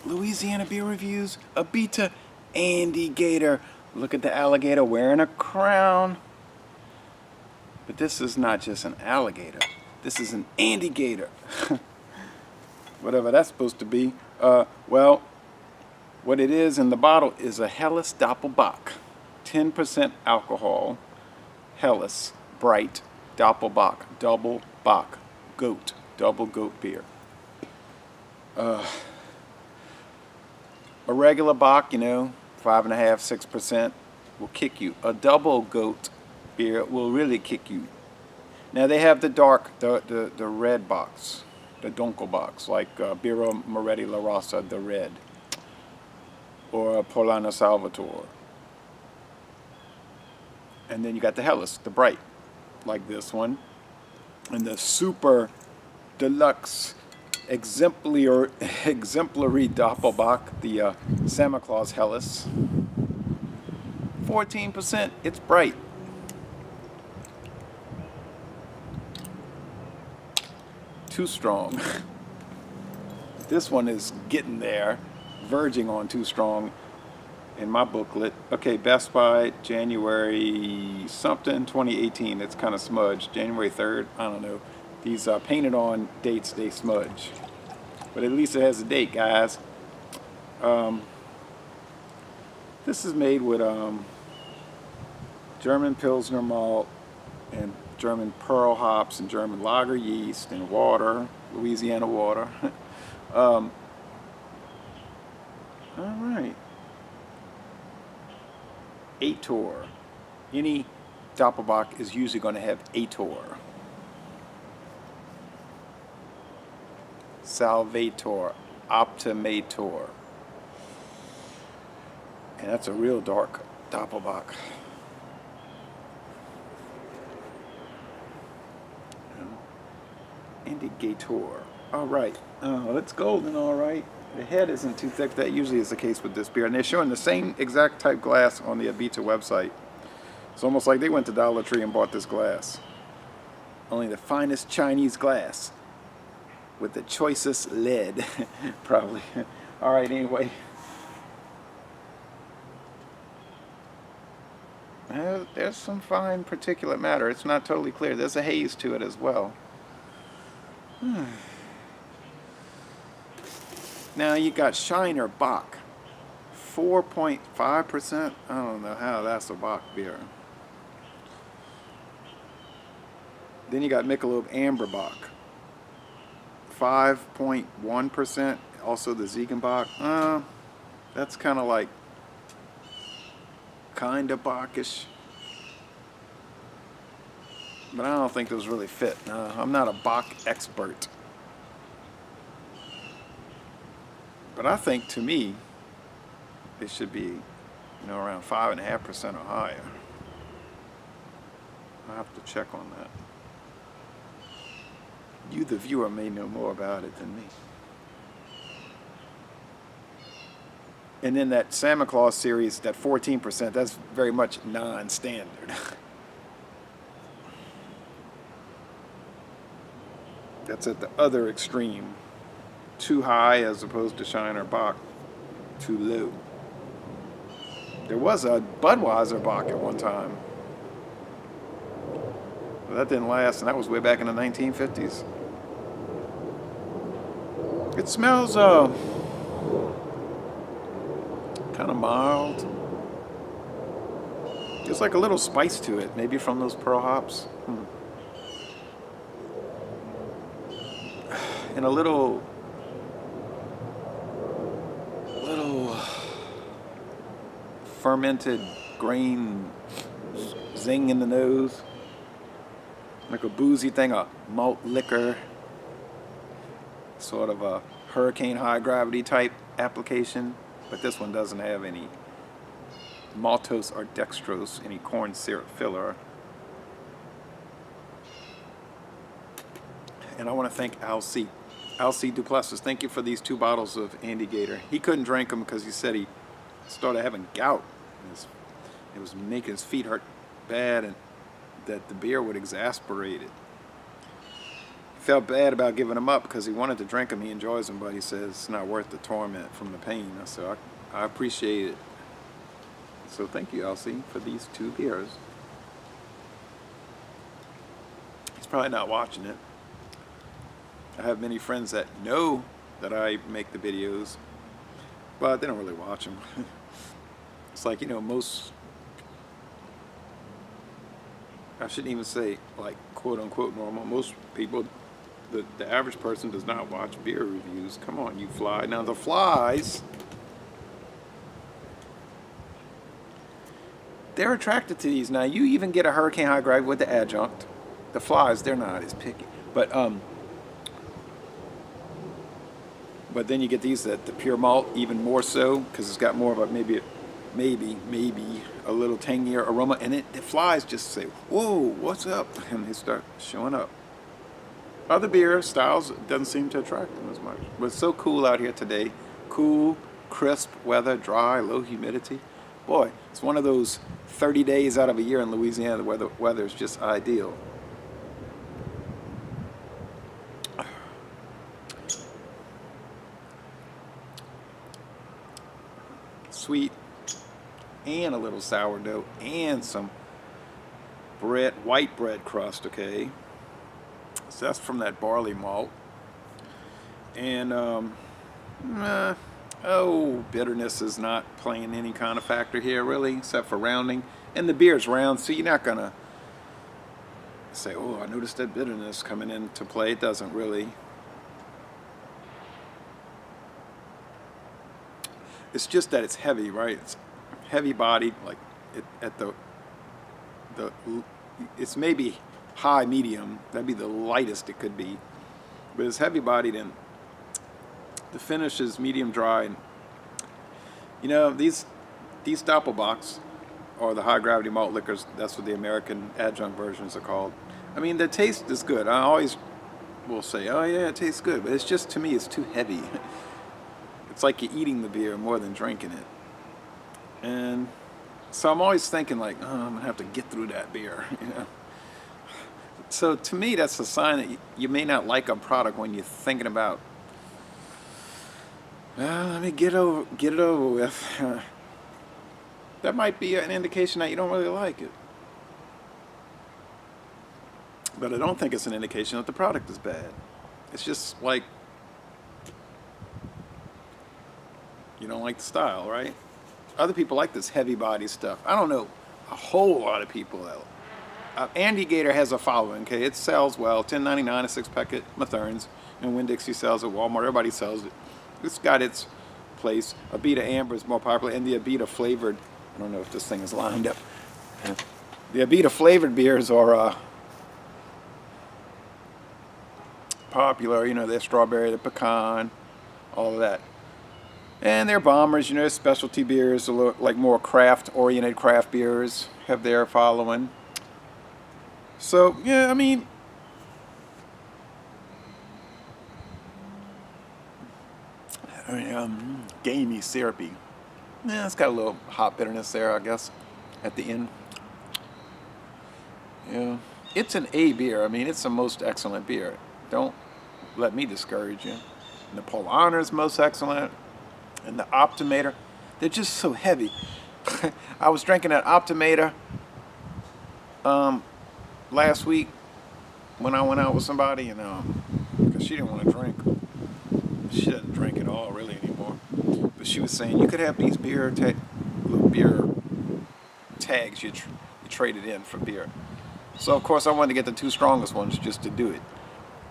Louisiana Beer Reviews, Abita Andygator. Look at the alligator wearing a crown. But this is not just an alligator. This is an Andygator. Whatever that's supposed to be. Well, what it is in the bottle is a Helles Doppelbock. 10% alcohol. Helles, bright, Doppelbock, double bock, goat, double goat beer. A regular bock, 5.5, 6% will kick you. A double goat beer will really kick you. Now they have the dark, the red box, the dunkel box, like Birra Moretti La Rosa, the red, or Polana Salvatore. And then you got the Helles, the bright, like this one, and the super deluxe exemplary Doppelbock, the Santa Claus Helles. 14%, it's bright. Too strong. This one is getting there, verging on too strong in my booklet. Okay, Best By, January something, 2018. It's kind of smudged. January 3rd, I don't know. These painted on dates, they smudge. But at least it has a date, guys. This is made with German Pilsner malt and German Perle hops and German lager yeast and water, Louisiana water. All right. Ator. Any Doppelbock is usually going to have Ator. Salvator, Optimator. And that's a real dark Doppelbock. Andygator. All right. It's golden, all right. The head isn't too thick. That usually is the case with this beer. And they're showing the same exact type glass on the Abita website. It's almost like they went to Dollar Tree and bought this glass. Only the finest Chinese glass with the choicest lead, probably. All right, anyway. There's some fine particulate matter. It's not totally clear. There's a haze to it as well. Now you got Shiner Bock, 4.5%. I don't know how that's a Bock beer. Then you got Michelob Amber Bock, 5.1%. Also the Ziegenbock. That's kind of like bockish. But I don't think those really fit. I'm not a Bock expert. But I think, to me, it should be, around 5.5% or higher. I'll have to check on that. You, the viewer, may know more about it than me. And then that Santa Claus series, that 14%, that's very much non-standard. That's at the other extreme. Too high as opposed to Shiner Bock. Too low. There was a Budweiser Bock at one time. But that didn't last, and that was way back in the 1950s. It smells kind of mild. There's like a little spice to it, maybe from those pearl hops. And a little fermented grain zing in the nose. Like a boozy thing, a malt liquor. Sort of a hurricane high gravity type application. But this one doesn't have any maltose or dextrose, any corn syrup filler. And I want to thank Alcy Duplessis. Thank you for these 2 bottles of Andygator. He couldn't drink them because he said he started having gout. It was making his feet hurt bad, and that the beer would exasperate it. felt bad about giving them up because he wanted to drink them. He enjoys them, but he says it's not worth the torment from the pain. So I appreciate it. So thank you, Elsie, for these 2 beers. He's probably not watching it. I have many friends that know that I make the videos, but they don't really watch them. It's like, you know, most, I shouldn't even say like quote unquote normal, most people, the average person does not watch beer reviews. Come on, you fly. Now the flies, they're attracted to these. Now you even get a hurricane high grade with the adjunct. The flies, they're not as picky. But then you get these, that the pure malt, even more so, because it's got more of a maybe a little tangier aroma, and the flies just say, "Whoa, what's up?" and they start showing up. Other beer styles doesn't seem to attract them as much. But it's so cool out here today. Cool, crisp weather, dry, low humidity. Boy, it's one of those 30 days out of a year in Louisiana where the weather is just ideal. Sweet and a little sourdough and some bread, white bread crust, okay? So that's from that barley malt. And bitterness is not playing any kind of factor here really, except for rounding. And the beer's round, so you're not gonna say, "Oh, I noticed that bitterness coming into play." It doesn't really. It's just that it's heavy, right? It's heavy bodied, like it's maybe high medium. That'd be the lightest it could be, but it's heavy bodied, and the finish is medium dry. And you know, these Doppelbocks, or the high gravity malt liquors, that's what the American adjunct versions are called. I mean, the taste is good. I always will say, "Oh yeah, it tastes good," but it's just, to me, it's too heavy. It's like you're eating the beer more than drinking it. And so I'm always thinking like, "Oh, I'm gonna have to get through that beer," you know. So to me, that's a sign that you may not like a product when you're thinking about, "Well, let me get it over with." That might be an indication that you don't really like it. But I don't think it's an indication that the product is bad. It's just like, you don't like the style, right? Other people like this heavy body stuff. I don't know a whole lot of people that. Andygator has a following, okay? It sells well, $10.99 a 6-pack at Matherns, and Winn-Dixie sells at Walmart. Everybody sells it. It's got its place. Abita Amber is more popular, and the Abita flavored, I don't know if this thing is lined up. The Abita flavored beers are popular. You know, they're strawberry, the pecan, all of that. And they're bombers, you know, specialty beers, a little, like more craft-oriented craft beers have their following. So, yeah, I mean, gamey, syrupy. Yeah, it's got a little hot bitterness there, I guess, at the end. Yeah, it's an A beer. I mean, it's the most excellent beer. Don't let me discourage you. And the Polaner is most excellent. And the Optimator, they're just so heavy. I was drinking that Optimator last week when I went out with somebody, and because she didn't want to drink. She doesn't drink at all really anymore. But she was saying you could have these beer tags you traded in for beer. So of course I wanted to get the 2 strongest ones just to do it.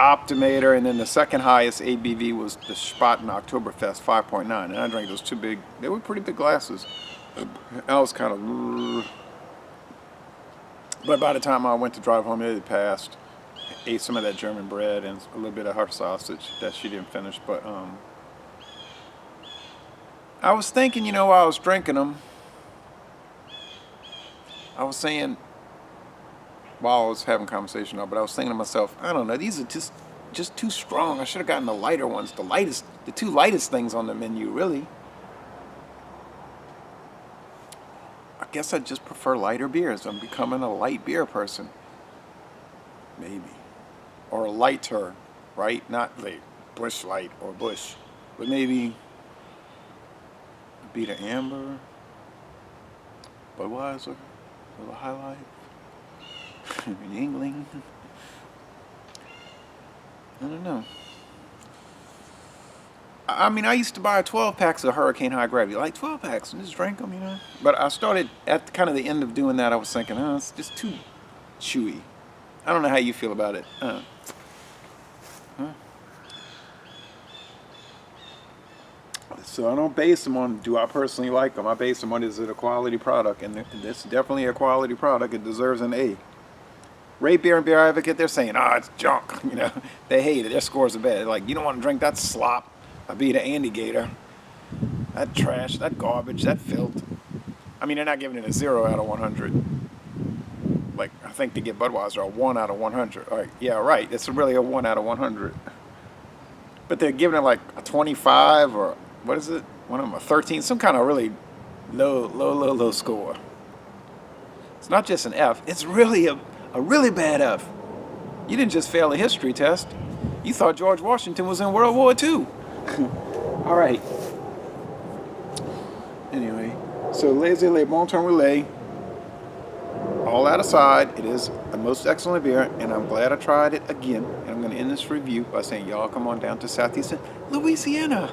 Optimator, and then the second highest ABV was the Spaten Oktoberfest 5.9, and I drank those 2 big, they were pretty big glasses. I was kind of, but by the time I went to drive home, it had passed. Ate some of that German bread and a little bit of her sausage that she didn't finish, but I was thinking, you know, while I was drinking them, I was saying, while I was having conversation, but I was thinking to myself, I don't know, these are just too strong. I should have gotten the lighter ones, the 2 lightest things on the menu, really. I guess I just prefer lighter beers. I'm becoming a light beer person. Maybe. or lighter, right? Not like Bush Light or Bush, but maybe Abita Amber, Budweiser, a little High Life, Yingling. I don't know. I mean, I used to buy 12 packs of Hurricane High Gravity, like 12 packs, and just drank them, you know. But I started at kind of the end of doing that. I was thinking, oh, it's just too chewy. I don't know how you feel about it. Huh? So I don't base them on, do I personally like them? I base them on, is it a quality product? And it's definitely a quality product. It deserves an A. Ray Beer and Beer Advocate, they're saying, it's junk. You know, they hate it. Their scores are bad. Like, you don't want to drink that slop. Abita Andygator. That trash, that garbage, that filth. I mean, they're not giving it a 0 out of 100. Like, I think they give Budweiser a 1 out of 100. All right, yeah, right. It's really a 1 out of 100. But they're giving it like a 25 or, what is it? One of them, a 13. Some kind of really low score. It's not just an F. It's really a really bad F. You didn't just fail a history test. You thought George Washington was in World War II. All right. Anyway, so Laissez Les Bon Temps Relais. All that aside, it is a most excellent beer, and I'm glad I tried it again. And I'm going to end this review by saying, y'all come on down to Southeastern Louisiana.